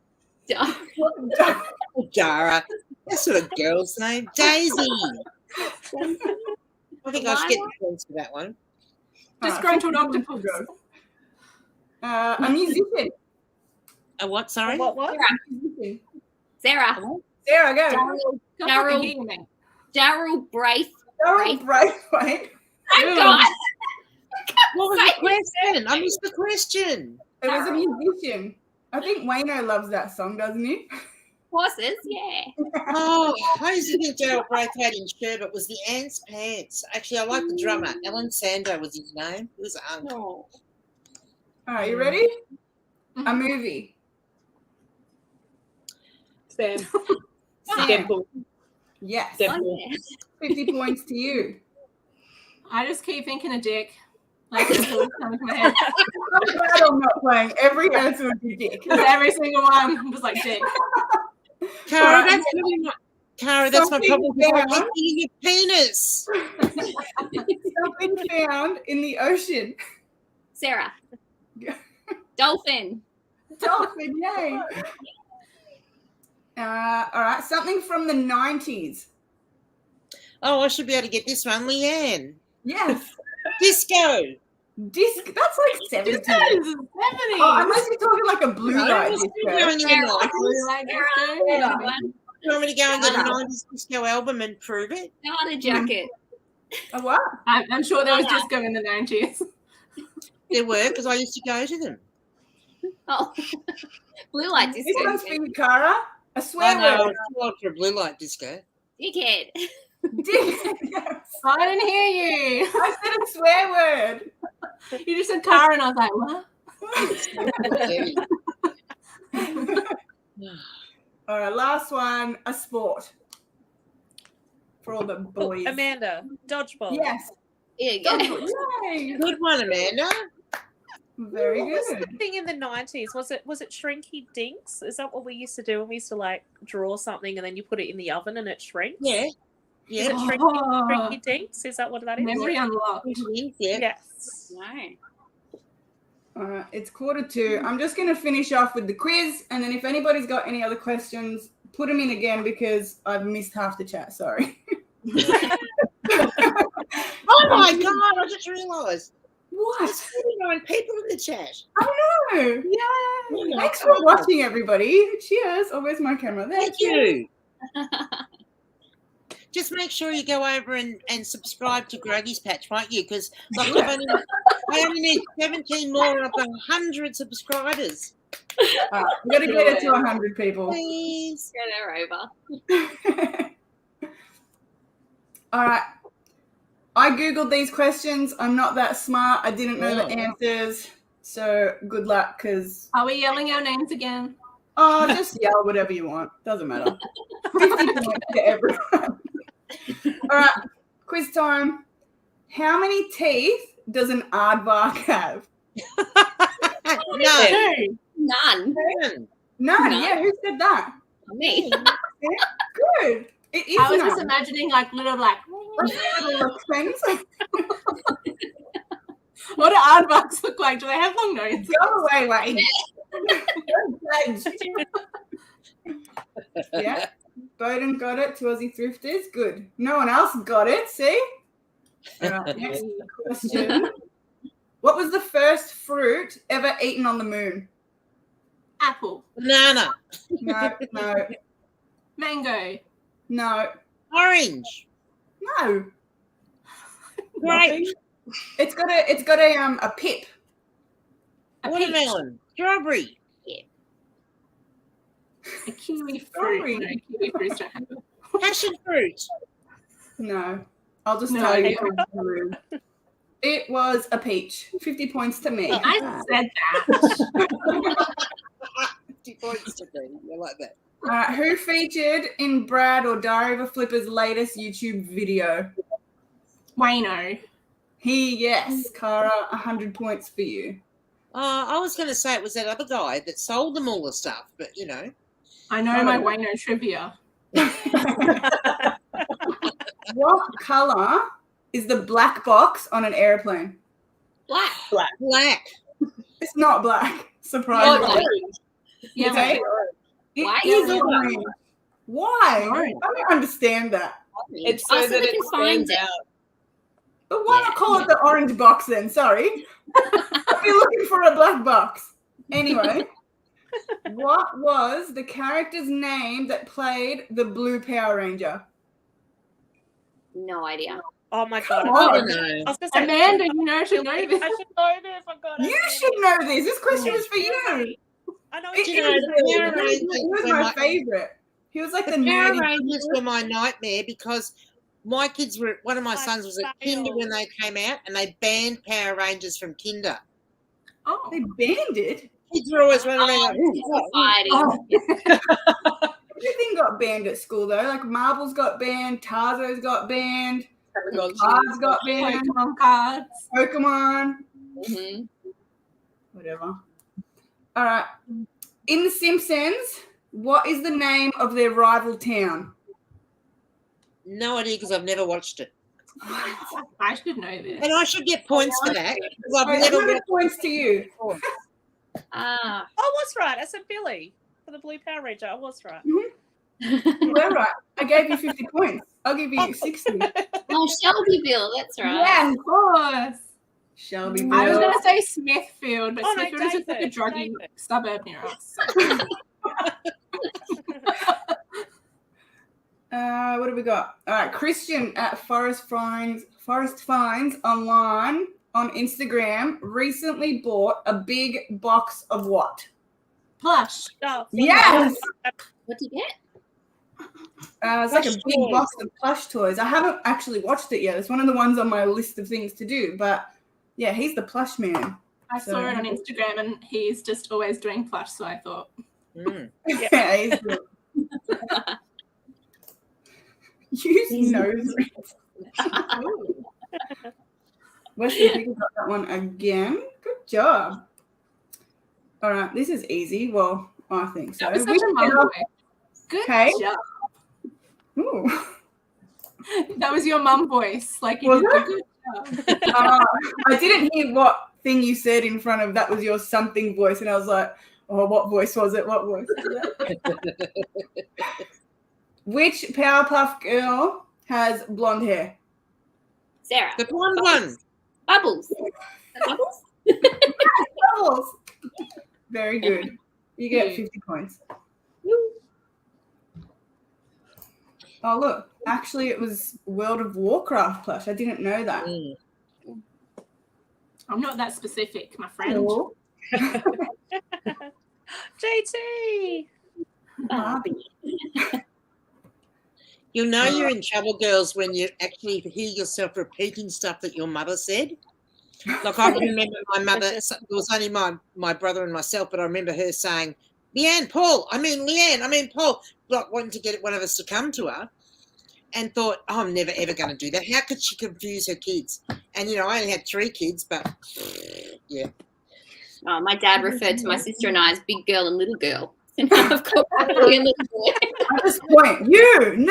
Dara. That's not a girl's name. Daisy. I think I should get the points for that one. Disgruntled octopus. A musician. A what, sorry? What? Sarah. Sarah, go. Daryl Braith. Daryl Braithwaite. Thank God. What was the question? I missed the question. It was a musician. I think Wayno loves that song, doesn't he? Horses, yeah. Oh, I used to think Daryl Braithwaite in Sherbet was the Ants Pants. Actually, I like the drummer. Alan Sando was his name. He was an uncle. Oh. All right, you ready? A movie. Sam. Sam. Deadpool. Yes. Deadpool. 50 points to you. I just keep thinking of Dick. Like, it's always coming to my head. I'm glad I'm not playing. Every answer would be Dick. Because every single one was like Dick. Cara, that's really not. Cara, that's my problem. I keep eating your penis. Something found in the ocean. Sarah. Dolphin. Dolphin, yay. All right, something from the 90s. Oh, I should be able to get this one. Leanne. Yes. Disco. Disc. That's like 70s. Oh, unless you're talking like a blue light disco. You want me to go and get a 90s disco album and prove it? Not a jacket. A what? I'm sure there was disco in the 90s. There were, because I used to go to them. Oh. Blue light disco. This one's for you, Cara. A swear I know, word. it's too old for a blue light disco. Dickhead. Yes. I didn't hear you. I said a swear word. You just said Cara, and I was like, what? All right, last one. A sport. For all the boys. Amanda. Dodgeball. Yes. Yeah, you go. Yay. Good one, Amanda. Very What was good. the thing in the 90s? Was it Shrinky Dinks? Is that what we used to do when we used to like draw something and then you put it in the oven and it shrinks? Yeah. Is Yeah. it Shrinky Dinks? Is that what that is? Memory unlocked. Yeah. Yes. No. All right, it's 1:45. I'm just going to finish off with the quiz, and then if anybody's got any other questions, put them in again because I've missed half the chat. Sorry. Oh my God, I just realised. What? There's 49 people in the chat. I know. Yeah. Thanks for watching, everybody. Cheers. Oh, where's my camera? Thank you. Just make sure you go over and subscribe to Gruggy's Patch, won't you? Because like, I only need 17 more. I've got 100 subscribers. We've got to get it to 100 people. Please. Get her over. All right. I Googled these questions. I'm not that smart. I didn't know the answers. So good luck because... Are we yelling our names again? Oh, just yell whatever you want. Doesn't matter. 50 points to everyone. All right. Quiz time. How many teeth does an aardvark have? None. None. None. Yeah, who said that? Me. Good. It is I was none. just imagining like little Little things. What do aardvarks look like? Do they have long noses? Go away, Wayne. Yeah. Bowden got it. 2 Aussie thrifters. Good. No one else got it. See? All right, next question. What was the first fruit ever eaten on the moon? Apple. Banana. No. Mango. No. Orange. No. Grape. It's got a pip. Watermelon. Strawberry. A kiwi Strawberry. fruit. No, kiwi fruits don't have it. Passion fruit. No. I'll just No, tell I you. It was a peach. 50 points to me. I said that. 50 points to me. You like that? Who featured in Brad or Diary of a Flipper's latest YouTube video? Wayno. Yes, Cara, 100 points for you. I was going to say it was that other guy that sold them all the stuff, but you know. I know my Wayno trivia. What colour is the black box on an airplane? Black. Black. It's not black. Surprisingly. Yeah, Okay. It Why is is it orange. Why? Orange. I don't understand that. It's so Oh, so that they it can find stands it. out. But why not call it the orange box then? Sorry. I'd be looking for a black box. Anyway, what was the character's name that played the blue Power Ranger? No idea. Oh my God. Come I on. don't know. I was gonna say, Amanda, you know should know this. I should know this. Oh God, You should know this. This question was for you. I know It You know, is the really- Power Rangers he was were my favorite. He was like the The Power nerdy. Rangers were my nightmare because my kids were, one of my sons was at kinder when they came out and they banned Power Rangers from kinder. Oh. They banned it. Kids were always running around like, Society. Everything got banned at school though. Like marbles got banned, Tarzos got banned, Tamagotchi. cards got banned, Pokemon cards. Pokemon, Mhm. whatever. All right. In The Simpsons, what is the name of their rival town? no idea because I've never watched it. I should know this. And I should get points for that because I've Right, never 100 watched points to you. Ah. I was right. I said Billy for the Blue Power Ranger. I was right. You were right. I gave you 50 points. I'll give you 60. Oh, Shelbyville. That's right. Yeah, Of course. Shelby. I was Bill. going to say Smithfield, but Oh, no, Smithfield is just like a David, druggy David. suburb near us. What have we got? All right, Christian at Forest Finds online on Instagram recently bought a big box of what? Plush. Oh, Yes. What did you get? It's like a Plush big toys. box of plush toys. I haven't actually watched it yet. It's one of the ones on my list of things to do. But yeah, he's the plush man. I saw it on Instagram and he's just always doing plush, so I thought. Mm. Yeah, he's good. Use nose rings. Wesley Pickle got that one again. Good job. All right, this is easy. Well, I think so. That was such a mum voice. Good Okay. job. Ooh. That was your mum voice. Like you Was did a it? good job. I didn't hear what thing you said in front of that was your something voice, and I was like, oh, what voice was it? What voice was it? Which Powerpuff Girl has blonde hair? Sarah. The blonde one. Bubbles. Bubbles? Bubbles. Very good. You get 50 points. Oh, look. Actually, it was World of Warcraft plush. I didn't know that. I'm not that specific, my friend. Hello. JT. Barbie. You'll know you're in trouble, girls, when you actually hear yourself repeating stuff that your mother said. Like I remember my mother, it was only my brother and myself, but I remember her saying, Leanne, Paul, like wanting to get one of us to come to her, and thought, oh, I'm never, ever going to do that. How could she confuse her kids? And, you know, I only had 3 kids, but, yeah. Oh, my dad referred to my sister and I as big girl and little girl. And now I've got big boy and little boy. At this point, you.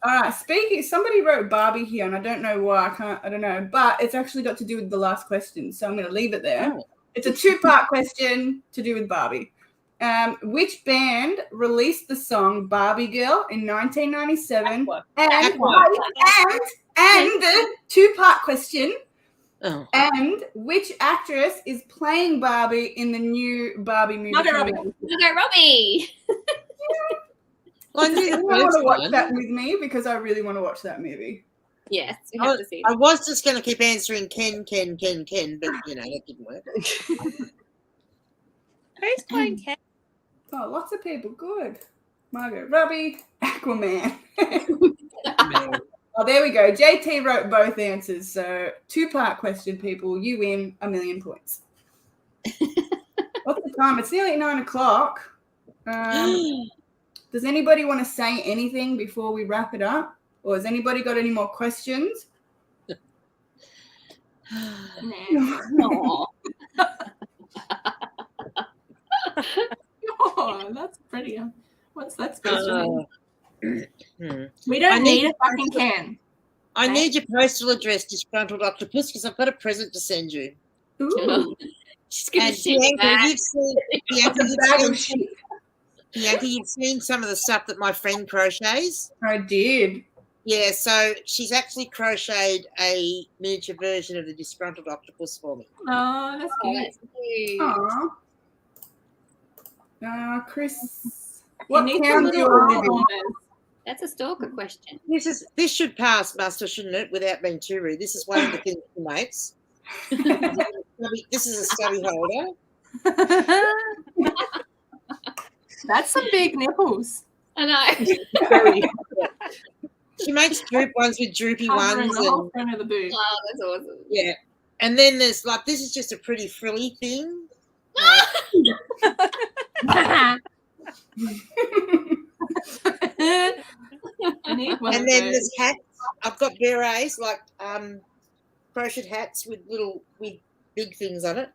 All right, somebody wrote Barbie here, and I don't know why. I don't know, but it's actually got to do with the last question, so I'm going to leave it there. Oh. It's a 2-part question to do with Barbie. Which band released the song Barbie Girl in 1997? And the 2-part question. Oh. And which actress is playing Barbie in the new Barbie movie? Margot Robbie. Margot Robbie. Well, I knew You want to watch that with me because I really want to watch that movie. Yes, we have to see it. I was just going to keep answering Ken, but, you know, that didn't work. Who's playing Ken? Oh, lots of people. Good. Margot Robbie, Aquaman. Oh, there we go. JT wrote both answers. So 2-part question, people. You win 1,000,000 points. What's the time? It's nearly 9 o'clock. Does anybody want to say anything before we wrap it up? Or has anybody got any more questions? Oh, that's pretty. What's that special? We don't need a fucking can. I need your postal address, disgruntled octopus, because I've got a present to send you. Ooh. She's going to And shoot me back. Bianca, you've seen some of the stuff that my friend crochets. I did. Yeah, so she's actually crocheted a miniature version of the disgruntled octopus for me. Oh, that's Oh, cute. that's cute. Aww. Chris, what needs town a do you little live in? arm. That's a stalker question. This should pass, Master, shouldn't it? Without being too rude. This is one of the things for mates. This is a study holder. That's some big nipples. I know. She makes droop ones with droopy Covering ones. the whole front of the boot. Oh, that's awesome. Yeah. And then there's like, this is just a pretty frilly thing. I need one And of then those. there's hats. I've got berets, like crocheted hats with big things on it.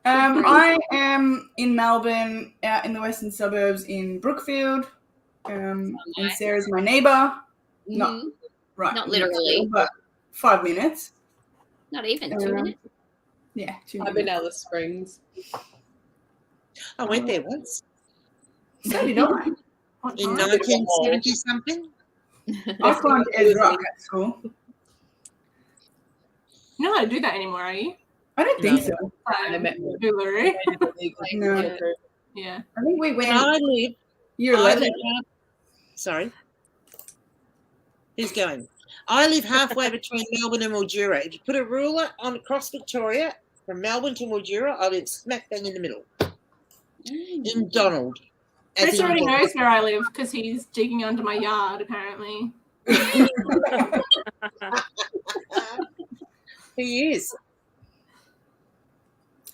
I am in Melbourne, out in the western suburbs in Brookfield. And Sarah's my neighbour. Not right. Not literally. But 5 minutes. Not even 2 minutes. Yeah, 2 I'm in minutes. Alice Springs. I went there once So did I. What in time? 1970 something. I climbed Ed Rock at school. You're not allowed to do that anymore, are you? I don't think so. I met Uluru. No. Yeah. I think we went. And I live. You're I 11. live sorry. Who's going? I live halfway between Melbourne and Mildura. If you put a ruler on across Victoria from Melbourne to Mildura, I live smack bang in the middle. In Donald. as Chris in already Donald. knows where I live because he's digging under my yard, apparently. He is.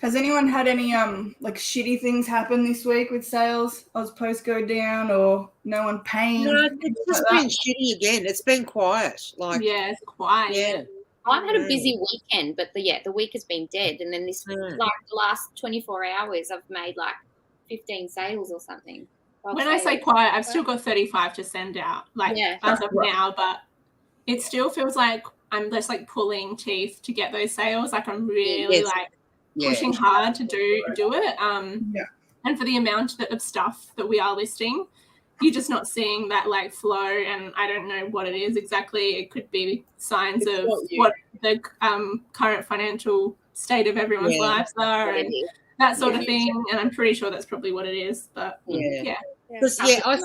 Has anyone had any like shitty things happen this week with sales? Oz Post go down or no one paying? No, it's just been shitty again. It's been quiet. Like Yeah, it's quiet. yeah. I've had a busy weekend, but the week has been dead. And then this, like the last 24 hours, I've made like 15 sales or something. when I say quiet, I've still got 35 to send out, like as of now, but it still feels like I'm just like pulling teeth to get those sales. Like I'm really pushing hard to do it. And for the amount of stuff that we are listing, you're just not seeing that like flow, and I don't know what it is exactly. It could be signs of what the current financial state of everyone's lives are and that sort of thing. And I'm pretty sure that's probably what it is. But Because I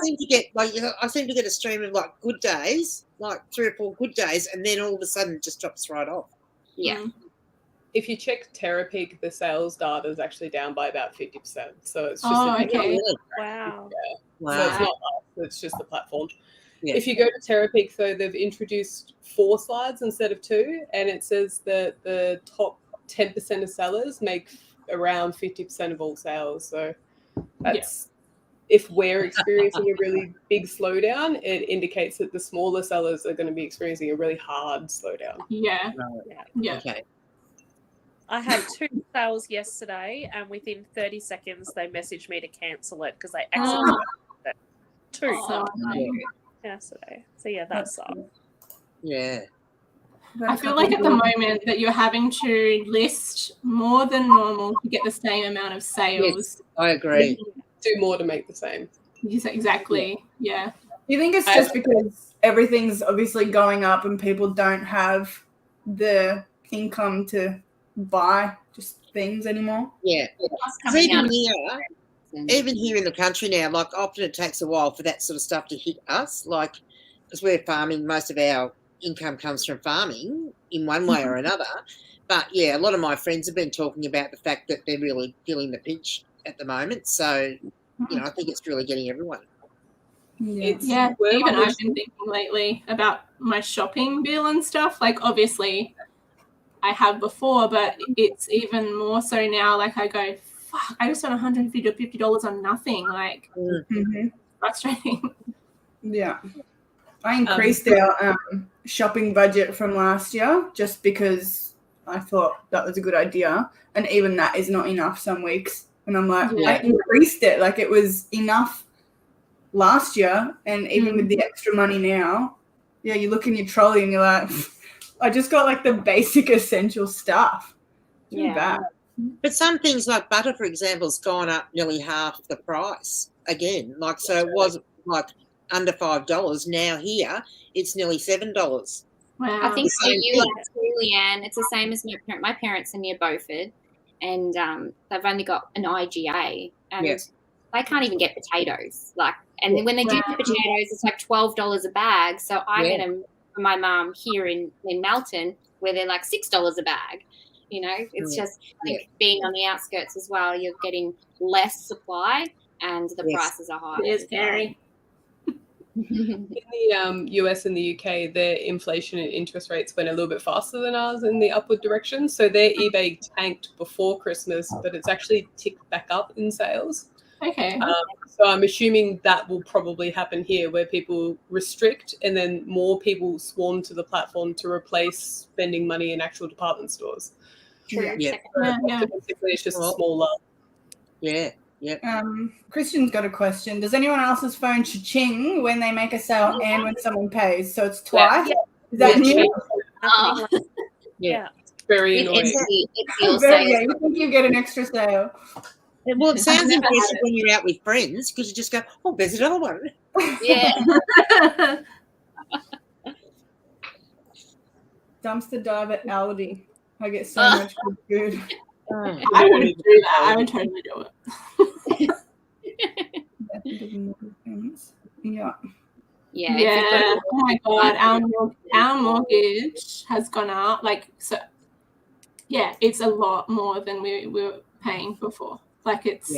seem to get a stream of like good days, like 3 or 4 good days, and then all of a sudden it just drops right off. Yeah. If you check Terapeak, the sales data is actually down by about 50%. So it's just Wow. So it's not us, it's just the platform. Yeah. If you go to Terapeak, though, they've introduced 4 slides instead of 2, and it says that the top 10% of sellers make around 50% of all sales. So that's if we're experiencing a really big slowdown, it indicates that the smaller sellers are going to be experiencing a really hard slowdown. Yeah. Okay. I had 2 sales yesterday, and within 30 seconds, they messaged me to cancel it because they accidentally 2 yesterday. So that sucks. Yeah. I feel like at the moment that you're having to list more than normal to get the same amount of sales. Yes, I agree. Do more to make the same. Exactly. Yeah. You think it's just because everything's obviously going up and people don't have the income to buy just things anymore? Yeah. Even here in the country now, like often it takes a while for that sort of stuff to hit us, like because we're farming, most of our income comes from farming in one way or another. But a lot of my friends have been talking about the fact that they're really feeling the pinch at the moment. So, I think it's really getting everyone. Even I've been thinking lately about my shopping bill and stuff. Like obviously I have before, but it's even more so now. Like I go, fuck, I just spent $150 to $50 on nothing. Like frustrating. Yeah. I increased our shopping budget from last year just because I thought that was a good idea. And even that is not enough some weeks. And I'm like, I increased it. Like it was enough last year. And even with the extra money now, you look in your trolley and you're like, I just got like the basic essential stuff. Too bad. But some things like butter, for example, has gone up nearly half the price again. Like, so it was like under $5. Now here it's nearly $7. Wow. I think for you, Leanne, it's the same as my parents are near Beaufort, and they've only got an IGA, and they can't even get potatoes. Like, and then when they do get potatoes, it's like $12 a bag. So I get them for my mum here in Melton, where they're like $6 a bag. It's just like being on the outskirts as well. You're getting less supply, and the prices are high. It is scary. In the US and the UK, their inflation and interest rates went a little bit faster than ours in the upward direction. So their eBay tanked before Christmas, but it's actually ticked back up in sales. Okay. So I'm assuming that will probably happen here, where people restrict and then more people swarm to the platform to replace spending money in actual department stores. True. Basically, it's just smaller. Yeah. Yep. Christian's got a question. Does anyone else's phone cha-ching when they make a sale and when someone pays? So it's twice? Is that new? It's very annoying. You think you get an extra sale. Well, it sounds impressive when you're out with friends because you just go, oh, there's another one. Yeah. Dumpster dive at Aldi. I get so much good food. I would do that. I would totally do it. Oh my God, our mortgage has gone up. Like, so it's a lot more than we were paying before. Like it's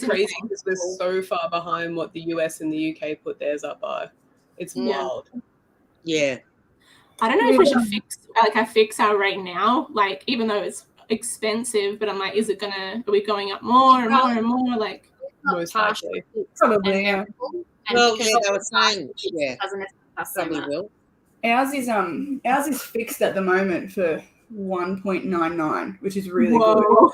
crazy because we're so far behind what the US and the UK put theirs up by. It's wild. Yeah. I don't know if we should fix our rate now. Like, even though it's expensive, but I'm like, are we going up more and more and more? Like, most likely. Probably, yeah. Well, they were saying, probably will. Ours is fixed at the moment for 1.99, which is really good.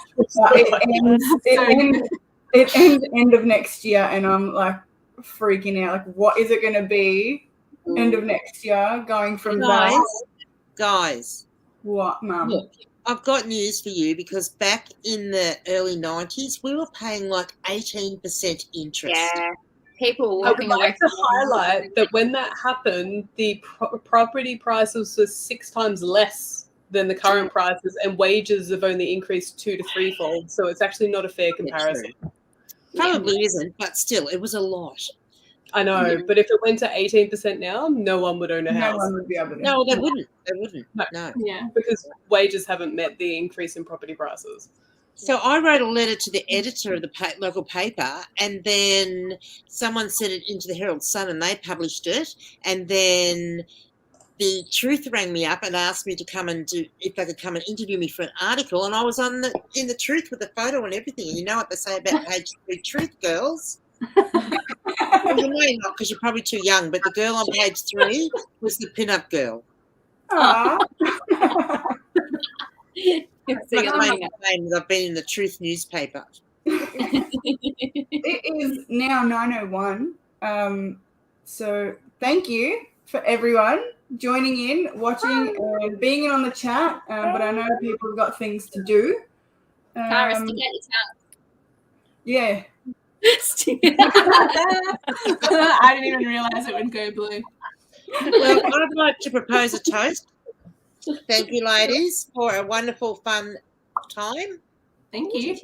it ends end of next year, and I'm like freaking out. Like, what is it going to be end of next year? Going from guys. What, Mum? Look, I've got news for you, because back in the early 90s, we were paying like 18% interest. Yeah. People I walking would away like to highlight that when that happened, the property prices were 6 times less than the current prices, and wages have only increased 2 to 3-fold. So it's actually not a fair comparison. Probably isn't, but still, it was a lot. I know, but if it went to 18% now, no one would own a house. No one would be able to. No, they wouldn't. They wouldn't. No. Yeah. Because wages haven't met the increase in property prices. So I wrote a letter to the editor of the local paper, and then someone sent it into the Herald Sun, and they published it. And then the Truth rang me up and asked me to come and if they could come and interview me for an article. And I was in the Truth with the photo and everything. And you know what they say about page 3 Truth, girls? Well, you may not, because you're probably too young. But the girl on page 3 was the pin-up girl. Aww. I've been in the Truth newspaper. It is now 9:01. So thank you for everyone joining in, watching, and being in on the chat. But I know people have got things to do. Cara, stick out your tongue. Yeah. I didn't even realize it would go blue. Well, I'd like to propose a toast. Thank you, ladies, for a wonderful, fun time. Thank you.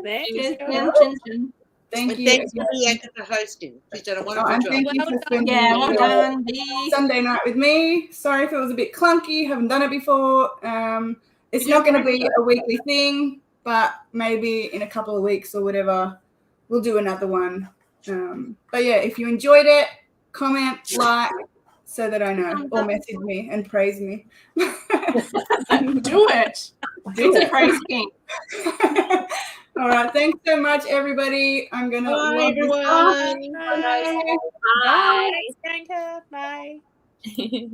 Thank Cheers, you. Chin. Thank And you. thanks to Bianca for hosting. She's done a wonderful And job. thank you for spending Yeah, well done. Sunday night with me. Sorry if it was a bit clunky. Haven't done it before. It's not going to be a weekly thing, but maybe in a couple of weeks or whatever, we'll do another one. But yeah, if you enjoyed it, comment, like, so that I know, or message me and praise me. Do it. It's a praise king. All right. Thanks so much, everybody. I'm going to Bye, everyone. Bye. Bye. Bye. Bye.